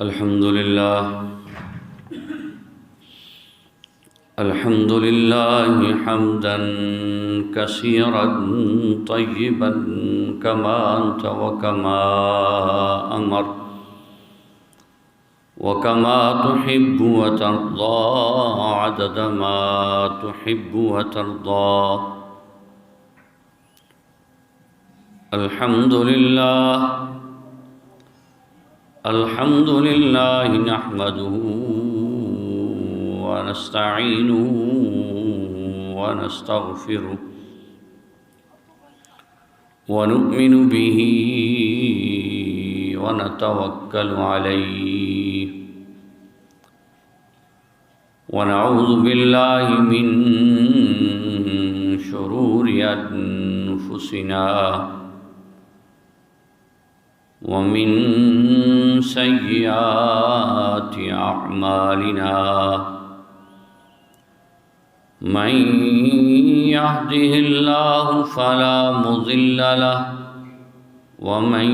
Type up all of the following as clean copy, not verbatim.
الحمد لله حمدا كثيرا طيبا كما أنت وكما أمر وكما تحب وترضى عدد ما تحب وترضى. الحمد لله نحمده ونستعينه ونستغفره ونؤمن به ونتوكل عليه ونعوذ بالله من شرور أنفسنا ومن سيئات أعمالنا. من يهده الله فلا مضل له ومن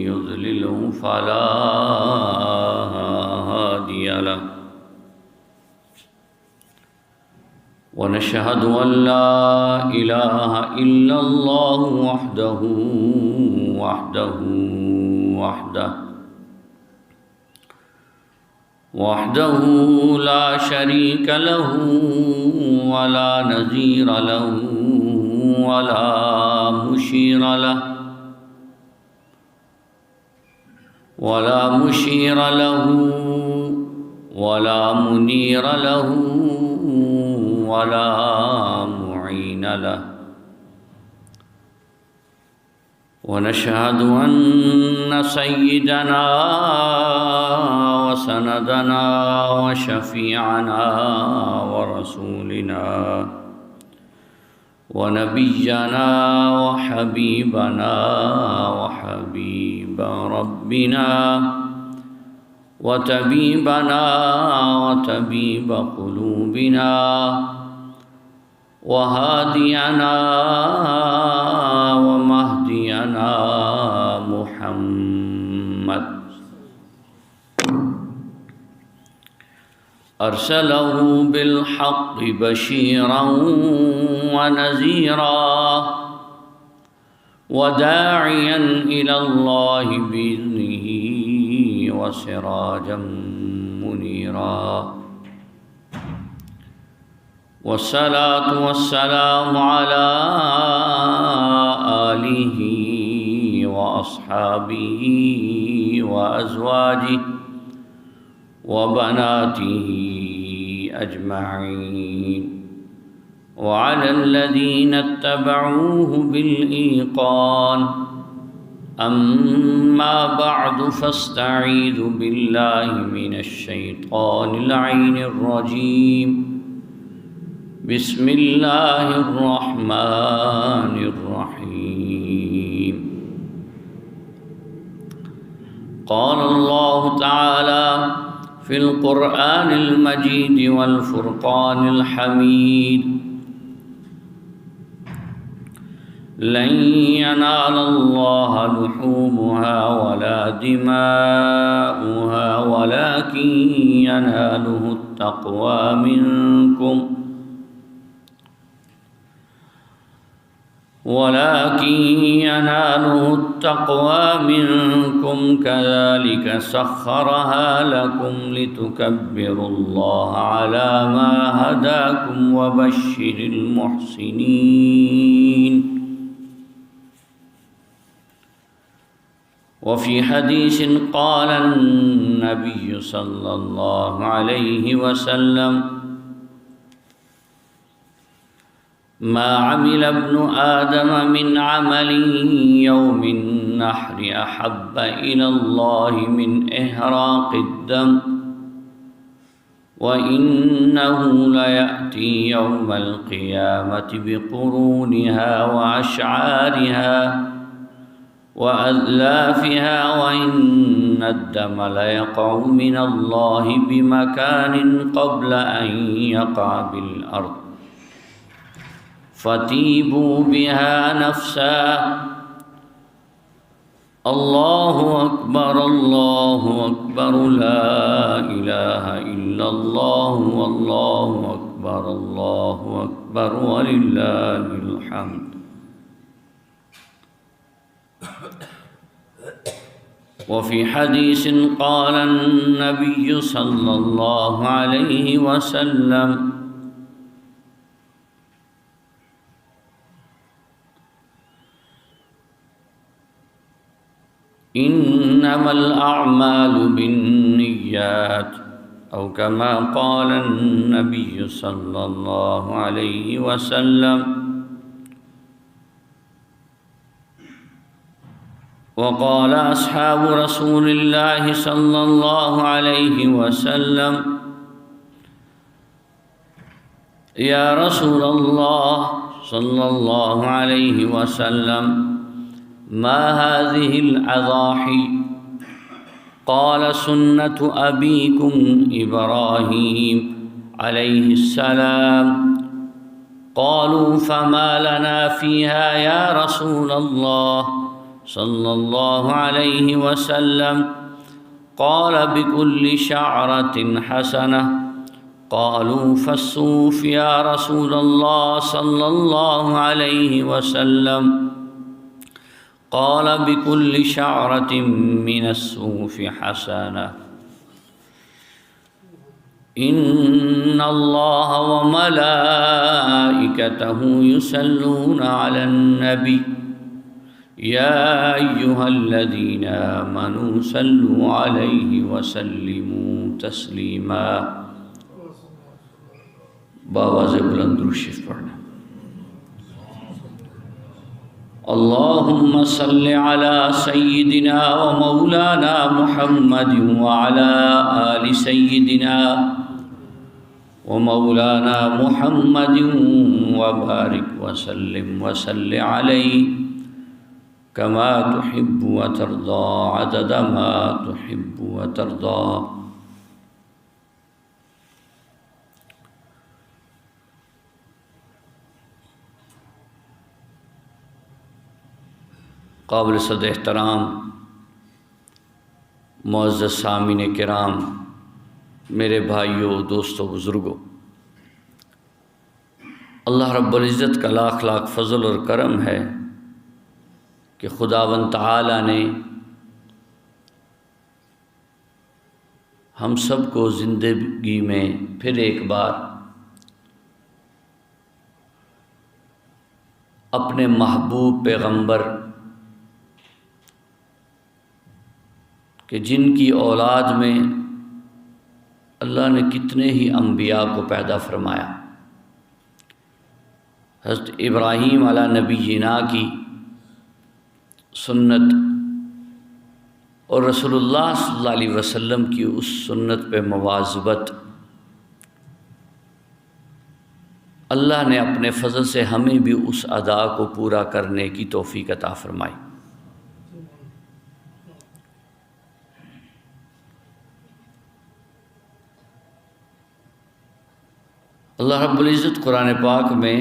يضلله فلا هادي له. ونشهد أن لا إله إلا الله وحده لا شريك له ولا نظير له ولا مشير له ولا منير له ولا معين له. ونشهد أن سيدنا وسندنا وشفيعنا ورسولنا ونبينا وحبيبنا وحبيب ربنا وطبيبنا وطبيب قلوبنا وهادينا ومهدينا محمد أرسله بالحق بشيرا ونذيرا وداعيا إلى الله بإذنه وسراجا منيرا. والصلاة والسلام على آله وأصحابه وأزواجه وبناته أجمعين وعلى الذين اتبعوه بالإيقان. أما بعد فاستعيذ بالله من الشيطان اللعين الرجيم. بسم الله الرحمن الرحيم. قال الله تعالى في القرآن المجيد والفرقان الحميد: لن ينال الله لحومها ولا دماؤها ولكن يناله التقوى منكم كذلك سخرها لكم لتكبروا الله على ما هداكم وبشر المحسنين. وفي حديث قال النبي صلى الله عليه وسلم: ما عمل ابن آدم من عمل يوم النحر أحب إلى الله من إحراق الدم وإنه ليأتي يوم القيامة بقرونها وأشعارها وأذلافها وإن الدم ليقع من الله بمكان قبل أن يقع بالأرض فطيبوا بها نفسا اللہ اکبر لا الہ الا اللہ اللہ اکبر وللہ الحمد. وفي حديث قال النبي صلى الله عليه وسلم إنما الأعمال بالنيات أو كما قال النبي صلى الله عليه وسلم. وقال أصحاب رسول الله صلى الله عليه وسلم يا رسول الله صلى الله عليه وسلم ما هذه الأضاحي؟ قال سنة أبيكم إبراهيم عليه السلام. قالوا فما لنا فيها يا رسول الله صلى الله عليه وسلم؟ قال بكل شعرة حسنة. قالوا فالصوف يا رسول الله صلى الله عليه وسلم؟ قال بكل شعرة من الصوف حسنة. إن الله وملائكته يصلون على النبي يا أيها الذين آمنوا صلوا عليه وسلموا تسليما. بآواز بلند درود شریف پڑھنا. اللهم صل على سيدنا ومولانا محمد وعلى آل سيدنا ومولانا محمد وبارك وسلم وصل عليه كما تحب وترضى عدد ما تحب وترضى. قابل صد احترام معزز سامعین کرام، میرے بھائیوں، دوستوں، بزرگوں، اللہ رب العزت کا لاکھ لاکھ فضل اور کرم ہے کہ خداوند تعالی نے ہم سب کو زندگی میں پھر ایک بار اپنے محبوب پیغمبر کہ جن کی اولاد میں اللہ نے کتنے ہی انبیاء کو پیدا فرمایا، حضرت ابراہیم علیہ نبینا کی سنت اور رسول اللہ صلی اللہ علیہ وسلم کی اس سنت پہ مواظبت اللہ نے اپنے فضل سے ہمیں بھی اس ادا کو پورا کرنے کی توفیق عطا فرمائی. اللہ رب العزت قرآن پاک میں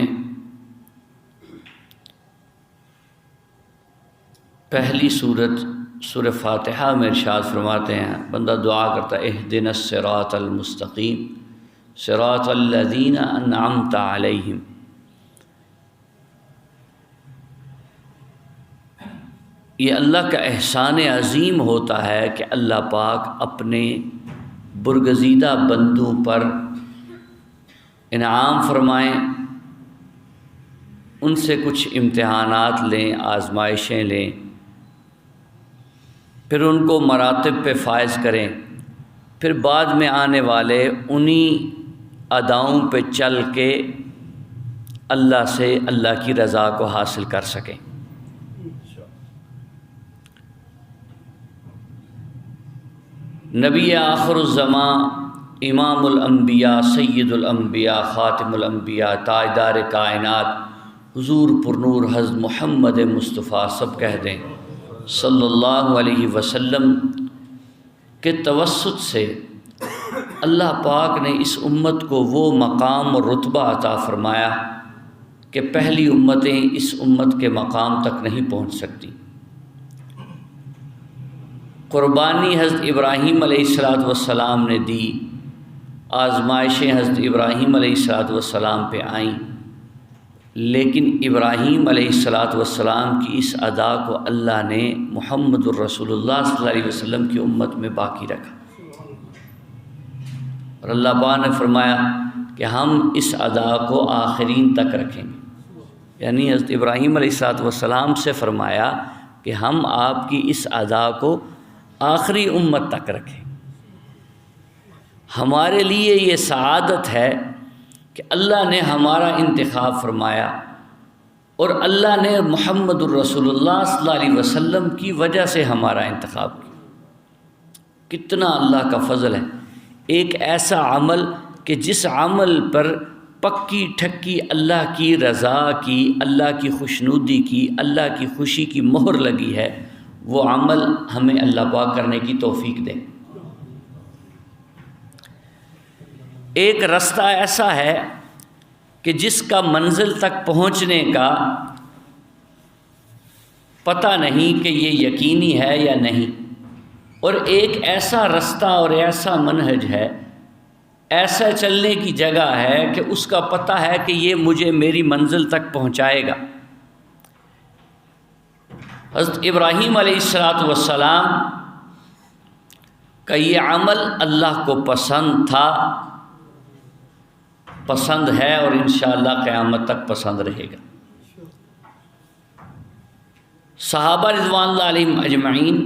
پہلی سورہ فاتحہ میں ارشاد فرماتے ہیں، بندہ دعا کرتا ہے اہدنا الصراط المستقیم صراط الذین انعمت علیہم. یہ اللہ کا احسان عظیم ہوتا ہے کہ اللہ پاک اپنے برگزیدہ بندوں پر انعام فرمائیں، ان سے کچھ امتحانات لیں، آزمائشیں لیں، پھر ان کو مراتب پہ فائز کریں، پھر بعد میں آنے والے انہی اداؤں پہ چل کے اللہ سے اللہ کی رضا کو حاصل کر سکیں. نبی آخر الزمان، امام الانبیاء، سید الانبیاء، خاتم الانبیاء، تاجدار کائنات حضور پرنور حضرت محمد مصطفیٰ سب کہہ دیں صلی اللہ علیہ وسلم کے توسط سے اللہ پاک نے اس امت کو وہ مقام اور رتبہ عطا فرمایا کہ پہلی امتیں اس امت کے مقام تک نہیں پہنچ سکتی. قربانی حضرت ابراہیم علیہ السلام نے دی، آزمائشیں حضرت ابراہیم علیہ السلام پہ آئیں، لیکن ابراہیم علیہ السلام کی اس ادا کو اللہ نے محمد الرسول اللہ صلی اللہ علیہ وسلم کی امت میں باقی رکھا، اور اللہ پاک نے فرمایا کہ ہم اس ادا کو آخرین تک رکھیں گے، یعنی حضرت ابراہیم علیہ السلام سے فرمایا کہ ہم آپ کی اس ادا کو آخری امت تک رکھیں۔ ہمارے لیے یہ سعادت ہے کہ اللہ نے ہمارا انتخاب فرمایا، اور اللہ نے محمد الرسول اللہ صلی اللہ علیہ وسلم کی وجہ سے ہمارا انتخاب کیا۔ کتنا اللہ کا فضل ہے، ایک ایسا عمل کہ جس عمل پر پکی ٹھکی اللہ کی رضا کی، اللہ کی خوشنودی کی، اللہ کی خوشی کی مہر لگی ہے، وہ عمل ہمیں اللہ پاک کرنے کی توفیق دے۔ ایک رستہ ایسا ہے کہ جس کا منزل تک پہنچنے کا پتہ نہیں کہ یہ یقینی ہے یا نہیں، اور ایک ایسا رستہ اور ایسا منہج ہے، ایسا چلنے کی جگہ ہے کہ اس کا پتہ ہے کہ یہ مجھے میری منزل تک پہنچائے گا۔ حضرت ابراہیم علیہ السلام کا یہ عمل اللہ کو پسند تھا، پسند ہے، اور انشاءاللہ قیامت تک پسند رہے گا۔ صحابہ رضوان اللہ علیہم اجمعین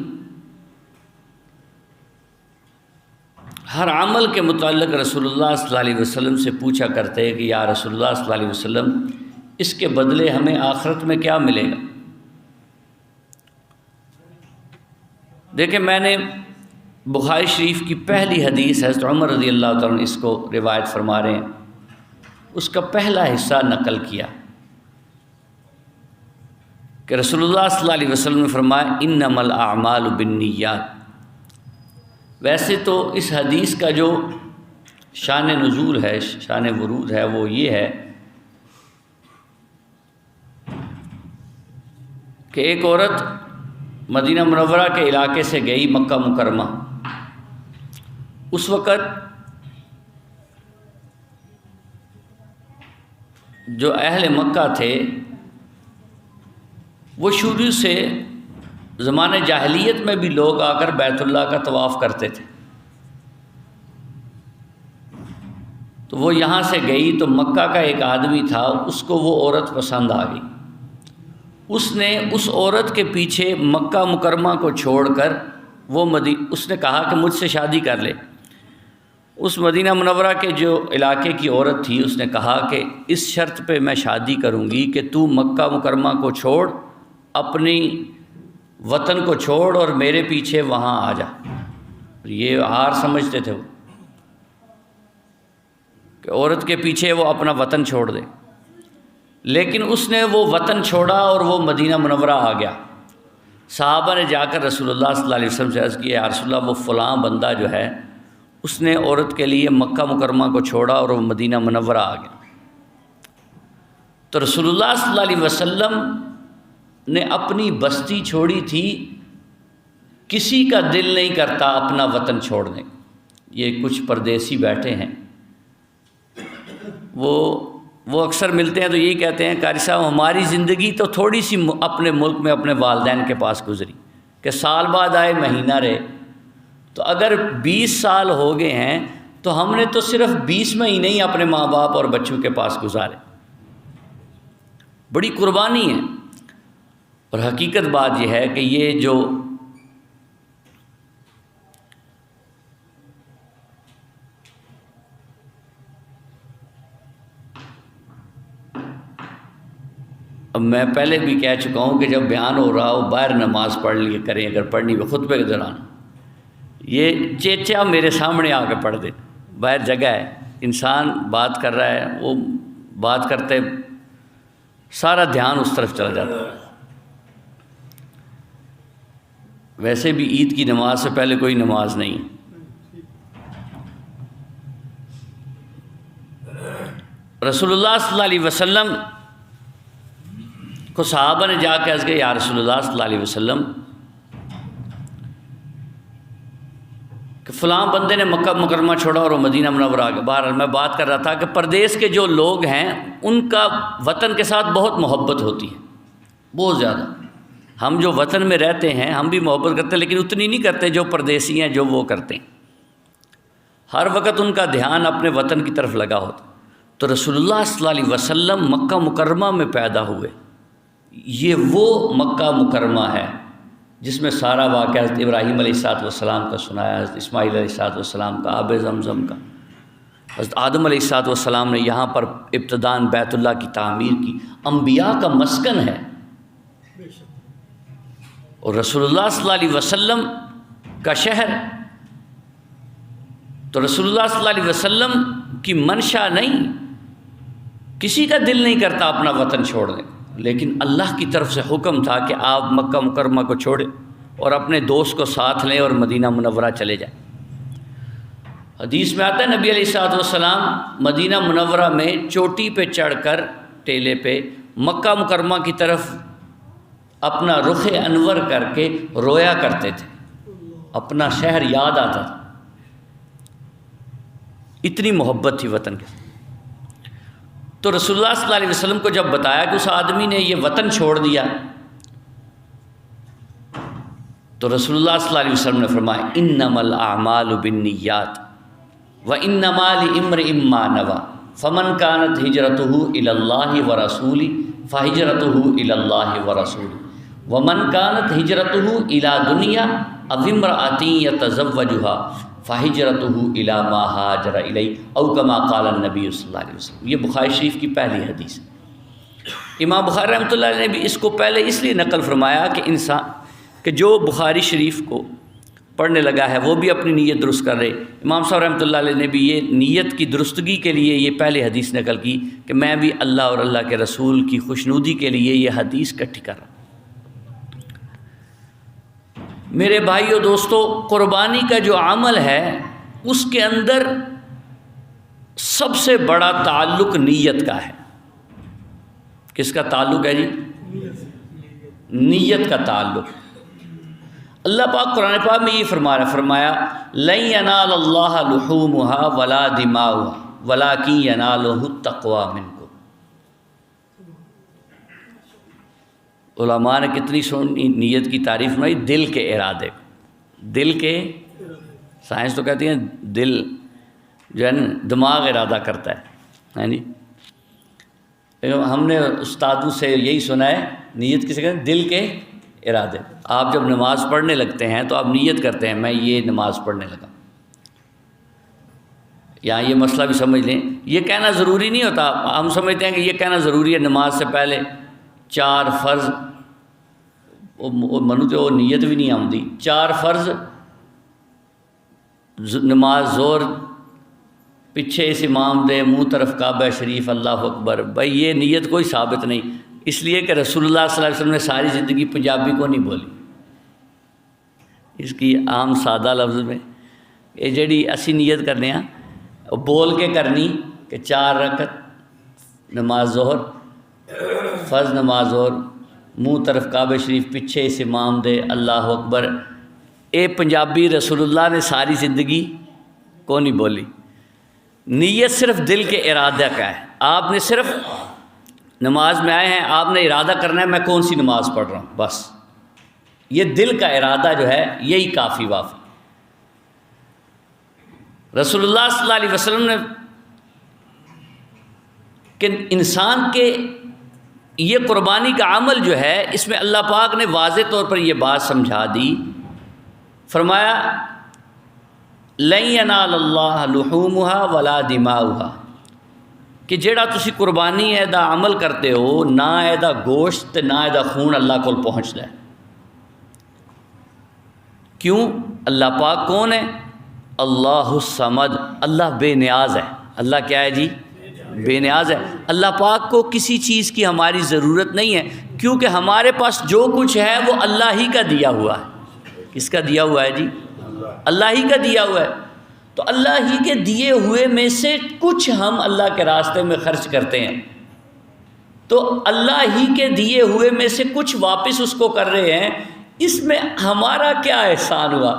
ہر عمل کے متعلق رسول اللہ صلی اللہ علیہ وسلم سے پوچھا کرتے کہ یا رسول اللہ صلی اللہ علیہ وسلم، اس کے بدلے ہمیں آخرت میں کیا ملے گا؟ دیکھیں، میں نے بخاری شریف کی پہلی حدیث حضرت عمر رضی اللہ تعالیٰ عنہ اس کو روایت فرما رہے ہیں، اس کا پہلا حصہ نقل کیا کہ رسول اللہ صلی اللہ علیہ وسلم نے فرمایا انما الاعمال بالنیات۔ ویسے تو اس حدیث کا جو شان نزول ہے، شان ورود ہے، وہ یہ ہے کہ ایک عورت مدینہ منورہ کے علاقے سے گئی مکہ مکرمہ۔ اس وقت جو اہل مکہ تھے وہ شروع سے زمانہ جاہلیت میں بھی لوگ آ کر بیت اللہ کا طواف کرتے تھے، تو وہ یہاں سے گئی تو مکہ کا ایک آدمی تھا، اس کو وہ عورت پسند آ گئی۔ اس نے اس عورت کے پیچھے مکہ مکرمہ کو چھوڑ کر اس نے کہا کہ مجھ سے شادی کر لے۔ اس مدینہ منورہ کے جو علاقے کی عورت تھی، اس نے کہا کہ اس شرط پہ میں شادی کروں گی کہ تو مکہ مکرمہ کو چھوڑ، اپنی وطن کو چھوڑ اور میرے پیچھے وہاں آ جا۔ یہ ہار سمجھتے تھے وہ کہ عورت کے پیچھے وہ اپنا وطن چھوڑ دے، لیکن اس نے وہ وطن چھوڑا اور وہ مدینہ منورہ آ گیا۔ صحابہ نے جا کر رسول اللہ صلی اللہ علیہ وسلم سے عرض کیا، یا رسول اللہ، وہ فلاں بندہ جو ہے اس نے عورت کے لیے مکہ مکرمہ کو چھوڑا اور وہ مدینہ منورہ آ گیا۔ تو رسول اللہ صلی اللہ علیہ وسلم نے اپنی بستی چھوڑی تھی، کسی کا دل نہیں کرتا اپنا وطن چھوڑنے۔ یہ کچھ پردیسی بیٹھے ہیں، وہ اکثر ملتے ہیں تو یہی کہتے ہیں، قاری صاحب ہماری زندگی تو تھوڑی سی اپنے ملک میں اپنے والدین کے پاس گزری کہ سال بعد آئے مہینہ رہے، تو اگر 20 سال ہو گئے ہیں تو ہم نے تو صرف 20 مہینے ہی اپنے ماں باپ اور بچوں کے پاس گزارے۔ بڑی قربانی ہے، اور حقیقت بات یہ ہے کہ یہ جو اب میں پہلے بھی کہہ چکا ہوں کہ جب بیان ہو رہا ہو باہر نماز پڑھ لیا کریں، اگر پڑھنی ہو خطبے کے دوران، یہ چیچا میرے سامنے آ کے پڑھ دے، باہر جگہ ہے، انسان بات کر رہا ہے، وہ بات کرتے سارا دھیان اس طرف چلا جاتا ہے۔ ویسے بھی عید کی نماز سے پہلے کوئی نماز نہیں۔ رسول اللہ صلی اللہ علیہ وسلم کو صحابہ نے جا کے عرض کیا، یا رسول اللہ صلی اللہ علیہ وسلم، کہ فلاں بندے نے مکہ مکرمہ چھوڑا اور وہ مدینہ منورہ آ گیا. بہرحال میں بات کر رہا تھا کہ پردیس کے جو لوگ ہیں ان کا وطن کے ساتھ بہت محبت ہوتی ہے، بہت زیادہ. ہم جو وطن میں رہتے ہیں ہم بھی محبت کرتے ہیں، لیکن اتنی نہیں کرتے جو پردیسی ہیں جو وہ کرتے ہیں. ہر وقت ان کا دھیان اپنے وطن کی طرف لگا ہوتا. تو رسول اللہ صلی اللہ علیہ وسلم مکہ مکرمہ میں پیدا ہوئے. یہ وہ مکہ مکرمہ ہے جس میں سارا واقعہ حضرت ابراہیم علیہ السلام کا سنایا، حضرت اسماعیل علیہ السلام کا، آب زمزم کا. حضرت آدم علیہ السلام نے یہاں پر ابتداءً بیت اللہ کی تعمیر کی. انبیاء کا مسکن ہے. اور رسول اللہ صلی اللہ علیہ وسلم کا شہر. تو رسول اللہ صلی اللہ علیہ وسلم کی منشا نہیں، کسی کا دل نہیں کرتا اپنا وطن چھوڑنے، لیکن اللہ کی طرف سے حکم تھا کہ آپ مکہ مکرمہ کو چھوڑیں اور اپنے دوست کو ساتھ لیں اور مدینہ منورہ چلے جائیں. حدیث میں آتا ہے نبی علیہ السلام مدینہ منورہ میں چوٹی پہ چڑھ کر ٹیلے پہ مکہ مکرمہ کی طرف اپنا رخ انور کر کے رویا کرتے تھے. اپنا شہر یاد آتا تھا، اتنی محبت تھی وطن کے. تو رسول اللہ صلی اللہ علیہ وسلم کو جب بتایا کہ اس آدمی نے یہ وطن چھوڑ دیا، تو رسول اللہ صلی اللہ علیہ وسلم نے فرمایا انما الاعمال بالنیات وانما لامرئ ما نوى فمن كانت هجرته الى الله ورسوله فهجرته الى الله ورسوله ومن كانت هجرته الى دنیا او امرأة يتزوجها فہجرتہ الی ما ہاجر الیہ او کما قال النبی صلی اللہ علیہ وسلم. یہ بخاری شریف کی پہلی حدیث ہے. امام بخاری رحمۃ اللہ علیہ نے بھی اس کو پہلے اس لیے نقل فرمایا کہ انسان کہ جو بخاری شریف کو پڑھنے لگا ہے وہ بھی اپنی نیت درست کر رہے. امام صاحب رحمۃ اللہ علیہ نے بھی یہ نیت کی درستگی کے لیے یہ پہلے حدیث نقل کی کہ میں بھی اللہ اور اللہ کے رسول کی خوشنودی کے لیے یہ حدیث اکٹھی کر رہا ہوں. میرے بھائیو دوستو، قربانی کا جو عمل ہے اس کے اندر سب سے بڑا تعلق نیت کا ہے. کس کا تعلق ہے جی؟ نیت کا تعلق. اللہ پاک قرآن پاک میں یہ فرمایا لن ینال اللہ لحومها ولا دماؤها ولکن ینالہ التقوی منکم. علماء نے کتنی سونی نیت کی تعریف بنائی. دل کے ارادے، دل کے، سائنس تو کہتی ہیں دل جو ہے نا دماغ ارادہ کرتا ہے جی. ہم نے استادوں سے یہی سنا ہے نیت کسے کہتے ہیں؟ دل کے ارادے. آپ جب نماز پڑھنے لگتے ہیں تو آپ نیت کرتے ہیں میں یہ نماز پڑھنے لگا. یہاں یہ مسئلہ بھی سمجھ لیں، یہ کہنا ضروری نہیں ہوتا. ہم سمجھتے ہیں کہ یہ کہنا ضروری ہے نماز سے پہلے 4 فرض، منو تو نیت بھی نہیں آمدی. 4 فرض نماز زور پیچھے اس امام دے منہ طرف کعبہ شریف اللہ اکبر. بھائی یہ نیت کوئی ثابت نہیں، اس لیے کہ رسول اللہ صلی اللہ علیہ وسلم نے ساری زندگی پنجابی کو نہیں بولی. اس کی عام سادہ لفظ میں یہ جڑی اسی نیت کرنے ہیں بول کے کرنی کہ 4 رکعت نماز ظہر، فرض نماز ظہر، منہ طرف کعبہ شریف پیچھے اس امام دے اللہ اکبر. اے پنجابی رسول اللہ نے ساری زندگی کو نہیں بولی. نیت صرف دل کے ارادہ کا ہے. آپ نے صرف نماز میں آئے ہیں، آپ نے ارادہ کرنا ہے میں کون سی نماز پڑھ رہا ہوں، بس یہ دل کا ارادہ جو ہے یہی کافی وافی. رسول اللہ صلی اللہ علیہ وسلم نے کہ انسان کے یہ قربانی کا عمل جو ہے اس میں اللہ پاک نے واضح طور پر یہ بات سمجھا دی. فرمایا لن ینال اللہ لحومها ولا دماؤها کہ جیڑا تسی قربانی ہے دا عمل کرتے ہو نہ ہے دا گوشت نہ ہے دا خون اللہ کو پہنچتا ہے. کیوں؟ اللہ پاک کون ہے؟ اللہ الصمد، اللہ بے نیاز ہے. اللہ کیا ہے جی؟ بے نیاز ہے. اللہ پاک کو کسی چیز کی ہماری ضرورت نہیں ہے، کیونکہ ہمارے پاس جو کچھ ہے وہ اللہ ہی کا دیا ہوا ہے. کس کا دیا ہوا ہے جی؟ اللہ ہی کا دیا ہوا ہے. تو اللہ ہی کے دیے ہوئے میں سے کچھ ہم اللہ کے راستے میں خرچ کرتے ہیں، تو اللہ ہی کے دیے ہوئے میں سے کچھ واپس اس کو کر رہے ہیں. اس میں ہمارا کیا احسان ہوا؟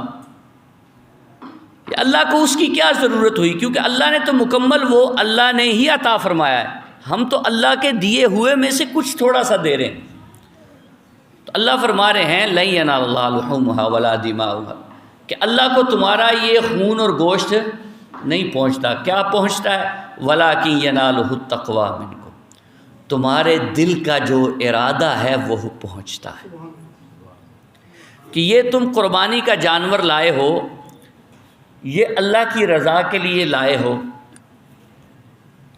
اللہ کو اس کی کیا ضرورت ہوئی، کیونکہ اللہ نے تو مکمل وہ اللہ نے ہی عطا فرمایا ہے، ہم تو اللہ کے دیے ہوئے میں سے کچھ تھوڑا سا دے رہے ہیں۔ تو اللہ فرما رہے ہیں لَن يَنَالَ اللَّهَ لُحُومُهَا وَلَا دِمَاؤُهَا، کہ اللہ کو تمہارا یہ خون اور گوشت نہیں پہنچتا، کیا پہنچتا ہے؟ وَلَٰكِن يَنَالُهُ التَّقْوَىٰ مِنكُمْ، تمہارے دل کا جو ارادہ ہے وہ پہنچتا ہے، کہ یہ تم قربانی کا جانور لائے ہو، یہ اللہ کی رضا کے لیے لائے ہو،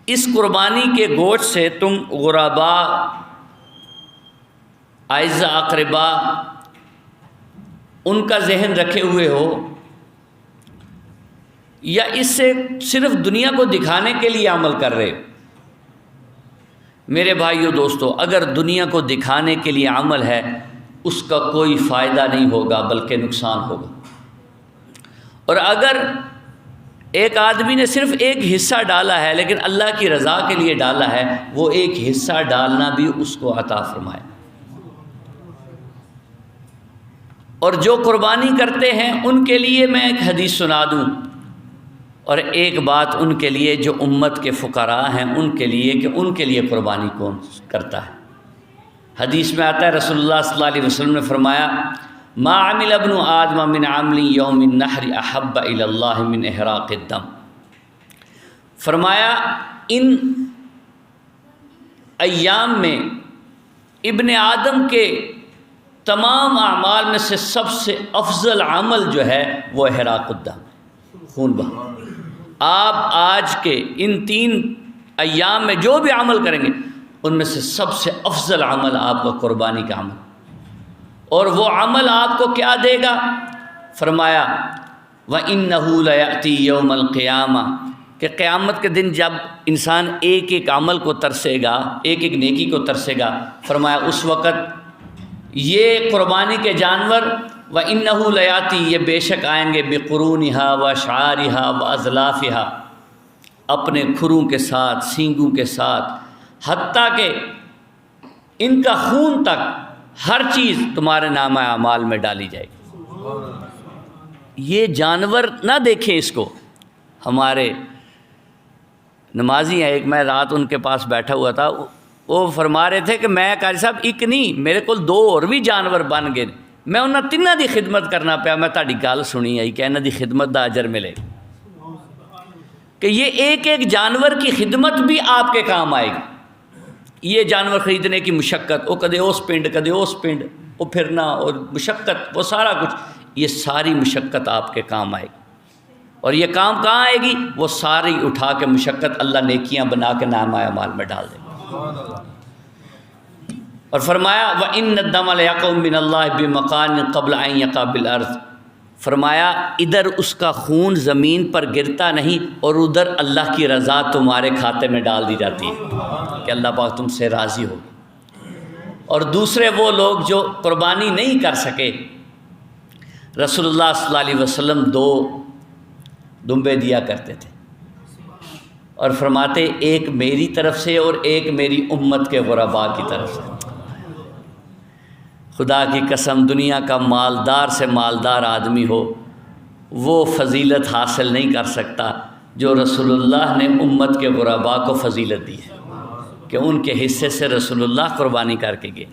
اس قربانی کے گوشت سے تم غربا، اعزا اقربا ان کا ذہن رکھے ہوئے ہو، یا اس سے صرف دنیا کو دکھانے کے لیے عمل کر رہے ہو۔ میرے بھائیو دوستو، اگر دنیا کو دکھانے کے لیے عمل ہے اس کا کوئی فائدہ نہیں ہوگا بلکہ نقصان ہوگا، اور اگر ایک آدمی نے صرف ایک حصہ ڈالا ہے لیکن اللہ کی رضا کے لیے ڈالا ہے، وہ ایک حصہ ڈالنا بھی اس کو عطا فرمائے۔ اور جو قربانی کرتے ہیں ان کے لیے میں ایک حدیث سنا دوں، اور ایک بات ان کے لیے جو امت کے فقراء ہیں ان کے لیے، کہ ان کے لیے قربانی کون کرتا ہے۔ حدیث میں آتا ہے رسول اللہ صلی اللہ علیہ وسلم نے فرمایا ما عمل ابن آدم من عمل یوم النحر احب الی اللہ من احراق الدم، فرمایا ان ایام میں ابن آدم کے تمام اعمال میں سے سب سے افضل عمل جو ہے وہ احراق الدم، خون بہانا۔ آپ آج کے ان 3 ایام میں جو بھی عمل کریں گے ان میں سے سب سے افضل عمل آپ کا قربانی کا عمل، اور وہ عمل آپ کو کیا دے گا؟ فرمایا وَإِنَّهُ لَيَأْتِي يَوْمَ الْقِيَامَةِ، کہ قیامت کے دن جب انسان ایک ایک عمل کو ترسے گا، ایک ایک نیکی کو ترسے گا، فرمایا اس وقت یہ قربانی کے جانور وَإِنَّهُ لَيَأْتِي، یہ بے شک آئیں گے بِقُرُونِهَا وَأَشْعَارِهَا وَأَزْلَافِهَا، اپنے کھروں کے ساتھ، سینگوں کے ساتھ، حتیٰ کہ ان کا خون تک، ہر چیز تمہارے نامہ اعمال میں ڈالی جائے گی۔ یہ جانور نہ دیکھیں اس کو۔ ہمارے نمازی ہیں، ایک میں رات ان کے پاس بیٹھا ہوا تھا، وہ فرما رہے تھے کہ میں قاری صاحب ایک نہیں، میرے کو 2 اور بھی جانور بن گئے، میں انہاں تینوں دی خدمت کرنا پیا، میں تہاڈی گل سنی آئی کہ انہاں دی خدمت دا اجر ملے، کہ یہ ایک ایک جانور کی خدمت بھی آپ کے کام آئے گی۔ یہ جانور خریدنے کی مشقت، وہ کدے اس پنڈ کدے اس پنڈ، وہ پھرنا اور مشقت، وہ سارا کچھ، یہ ساری مشقت آپ کے کام آئے گی، اور یہ کام کہاں آئے گی؟ وہ ساری اٹھا کے مشقت اللہ نیکیاں بنا کے نامہ اعمال میں ڈال دے گا۔ اور فرمایا وَإِنَّ الدَّمَ لَيَقْعُ مِنَ اللَّهِ بِمَكَانٍ قَبْلَ أَن يَقَعَ بِالْأَرْضِ، فرمایا ادھر اس کا خون زمین پر گرتا نہیں، اور ادھر اللہ کی رضا تمہارے کھاتے میں ڈال دی جاتی ہے کہ اللہ پاک تم سے راضی ہو۔ اور دوسرے وہ لوگ جو قربانی نہیں کر سکے، رسول اللہ صلی اللہ علیہ وسلم 2 دمبے دیا کرتے تھے، اور فرماتے ایک میری طرف سے اور ایک میری امت کے غرباء کی طرف سے۔ خدا کی قسم، دنیا کا مالدار سے مالدار آدمی ہو وہ فضیلت حاصل نہیں کر سکتا جو رسول اللہ نے امت کے غرباء کو فضیلت دی ہے، کہ ان کے حصے سے رسول اللہ قربانی کر کے گئے۔